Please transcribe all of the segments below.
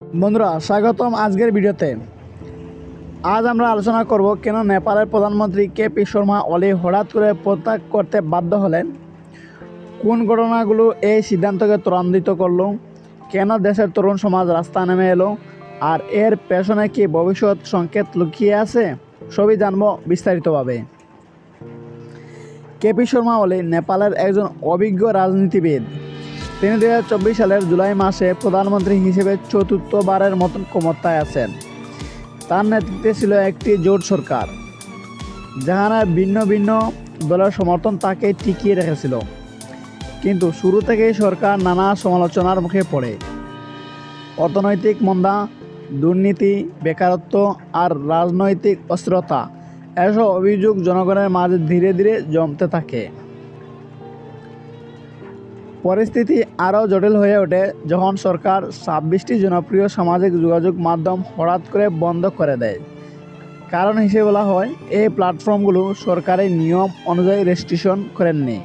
বন্ধুরা স্বাগতম আজকের ভিডিওতে। আজ আমরা আলোচনা করব কেন নেপালের প্রধানমন্ত্রী কেপি শর্মা ওলি হঠাৎ করে পদত্যাগ করতে বাধ্য হলেন, কোন ঘটনাগুলো এই সিদ্ধান্তকে ত্বরান্বিত করলো, কেন দেশের তরুণ সমাজ রাস্তা নেমে এলো, আর এর পেছনে কি ভবিষ্যৎ সংকেত লুকিয়ে আছে, সবই জানব বিস্তারিতভাবে। কেপি শর্মা ওলি নেপালের একজন অভিজ্ঞ রাজনীতিবিদ। তিনি 2024 সালের জুলাই মাসে প্রধানমন্ত্রী হিসেবে চতুর্থবারের মতন ক্ষমতায় আছেন। তার নেতৃত্বে ছিল একটি জোট সরকার, যেখানে ভিন্ন ভিন্ন দলের সমর্থন তাকে টিকিয়ে রেখেছিল। কিন্তু শুরু থেকেই সরকার নানা সমালোচনার মুখে পড়ে। অর্থনৈতিক মন্দা, দুর্নীতি, বেকারত্ব আর রাজনৈতিক অস্থিরতা, এসব অভিযোগ জনগণের মাঝে ধীরে ধীরে জমতে থাকে। পরিস্থিতি আরও জটিল হয়ে ওঠে যখন সরকার 26টি জনপ্রিয় সামাজিক যোগাযোগ মাধ্যম হঠাৎ করে বন্ধ করে দেয়। কারণ হিসেবে বলা হয়, এই প্ল্যাটফর্মগুলো সরকারের নিয়ম অনুযায়ী রেস্ট্রিকশন করেননি।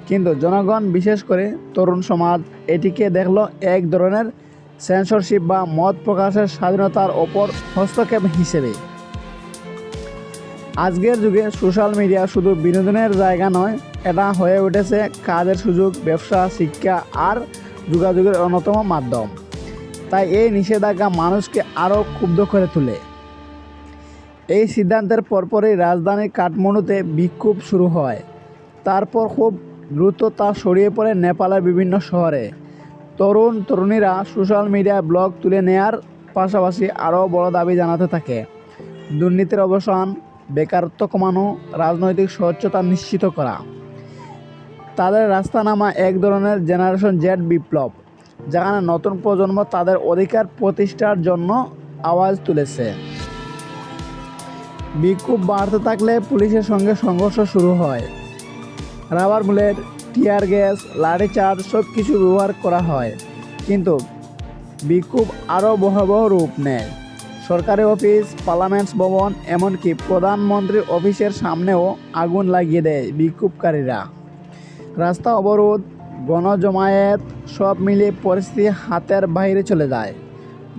কিন্তু জনগণ, বিশেষ করে তরুণ সমাজ, এটিকে দেখল এক ধরনের সেন্সরশিপ বা মত প্রকাশের স্বাধীনতার ওপর হস্তক্ষেপ হিসেবে। আজকের যুগে সোশ্যাল মিডিয়া শুধু বিনোদনের জায়গা নয়, এটা হয়ে উঠেছে কাজের সুযোগ, ব্যবসা, শিক্ষা আর যোগাযোগের অন্যতম মাধ্যম। তাই এই নিষেধাজ্ঞা মানুষকে আরও ক্ষুব্ধ করে তোলে। এই সিদ্ধান্তের পরপরই রাজধানী কাঠমান্ডুতে বিক্ষোভ শুরু হয়। তারপর খুব দ্রুত তা ছড়িয়ে পড়ে নেপালের বিভিন্ন শহরে। তরুণীরা সোশ্যাল মিডিয়ায় ব্লগ তুলে নেয়ার পাশাপাশি আরও বড় দাবি জানাতে থাকে: দুর্নীতির অবসান, বেকারত্ব কমানো, রাজনৈতিক স্বচ্ছতা নিশ্চিত করা। তাদের রাস্তা নামা এক ধরনের জেনারেশন জেড বিপ্লব, যেখানে নতুন প্রজন্ম তাদের অধিকার প্রতিষ্ঠার জন্য আওয়াজ তুলেছে। বিক্ষোভ বাড়তে থাকলে পুলিশের সঙ্গে সংঘর্ষ শুরু হয়। রাবার বুলেট, টিয়ার গ্যাস, লাঠিচার্জ সব কিছু ব্যবহার করা হয়। কিন্তু বিক্ষোভ আরও ভয়াবহ রূপ নেয়। সরকারি অফিস, পার্লামেন্ট ভবন, এমনকি প্রধানমন্ত্রীর অফিসের সামনেও আগুন লাগিয়ে দেয় বিক্ষোভকারীরা। রাস্তা অবরোধ, গণজমায়েত সব মিলিয়ে পরিস্থিতি হাতের বাইরে চলে যায়।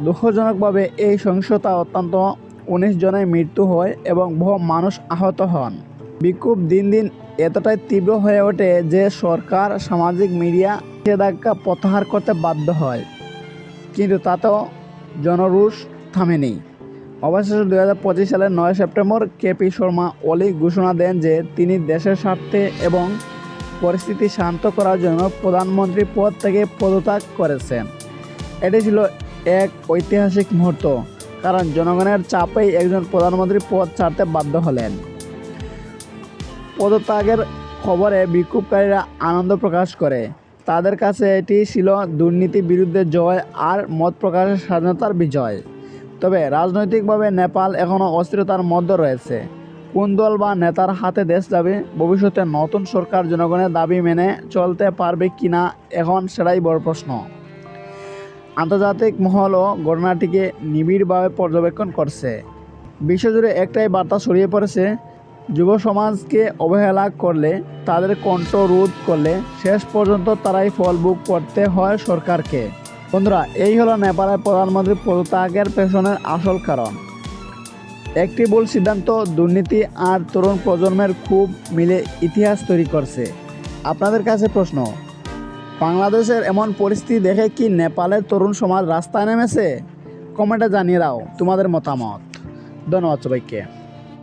দুঃখজনকভাবে এই সহিংসতা অত্যন্ত 19 জনের মৃত্যু হয় এবং বহু মানুষ আহত হন। বিক্ষোভ দিন দিন এতটাই তীব্র হয়ে ওঠে যে সরকার সামাজিক মিডিয়া নিষেধাজ্ঞা প্রত্যাহার করতে বাধ্য হয়। কিন্তু তাতেও জনরোষ থামেনি। অবশেষে 2025 সালের 9 সেপ্টেম্বর কেপি শর্মা ওলি ঘোষণা দেন যে তিনি দেশের স্বার্থে এবং পরিস্থিতি শান্ত করার জন্য প্রধানমন্ত্রী পদ থেকে পদত্যাগ করেছেন। এটি ছিল এক ঐতিহাসিক মুহূর্ত, কারণ জনগণের চাপেই একজন প্রধানমন্ত্রী পদ ছাড়তে বাধ্য হলেন। পদত্যাগের খবরে বিক্ষোভকারীরা আনন্দ প্রকাশ করে। তাদের কাছে এটি ছিল দুর্নীতির বিরুদ্ধে জয় আর মত প্রকাশের স্বাধীনতার বিজয়। তবে রাজনৈতিকভাবে নেপাল এখনও অস্থিরতার মধ্যে রয়েছে। কোন দল বা নেতার হাতে দেশ যাবে, ভবিষ্যতে নতুন সরকার জনগণের দাবি মেনে চলতে পারবে কিনা, এখন সেটাই বড় প্রশ্ন। আন্তর্জাতিক মহলও ঘটনাটিকে নিবিড়ভাবে পর্যবেক্ষণ করছে। বিশ্বজুড়ে একটাই বার্তা ছড়িয়ে পড়েছে: যুব সমাজকে অবহেলা করলে, তাদের কণ্ঠ রোধ করলে শেষ পর্যন্ত তারাই ফল ভোগ করতে হয় সরকারকে। বন্ধুরা, এই হলো নেপালের প্রধানমন্ত্রী পদত্যাগের পেছনের আসল কারণ। একটি ভুল সিদ্ধান্ত, দুর্নীতি আর তরুণ প্রজন্মের ক্ষোভ মিলে ইতিহাস তৈরি করছে। আপনাদের কাছে প্রশ্ন: বাংলাদেশের এমন পরিস্থিতি দেখে কি নেপালের তরুণ সমাজ রাস্তায় নেমেছে? কমেন্টে জানিয়ে দাও তোমাদের মতামত। ধন্যবাদ সবাইকে।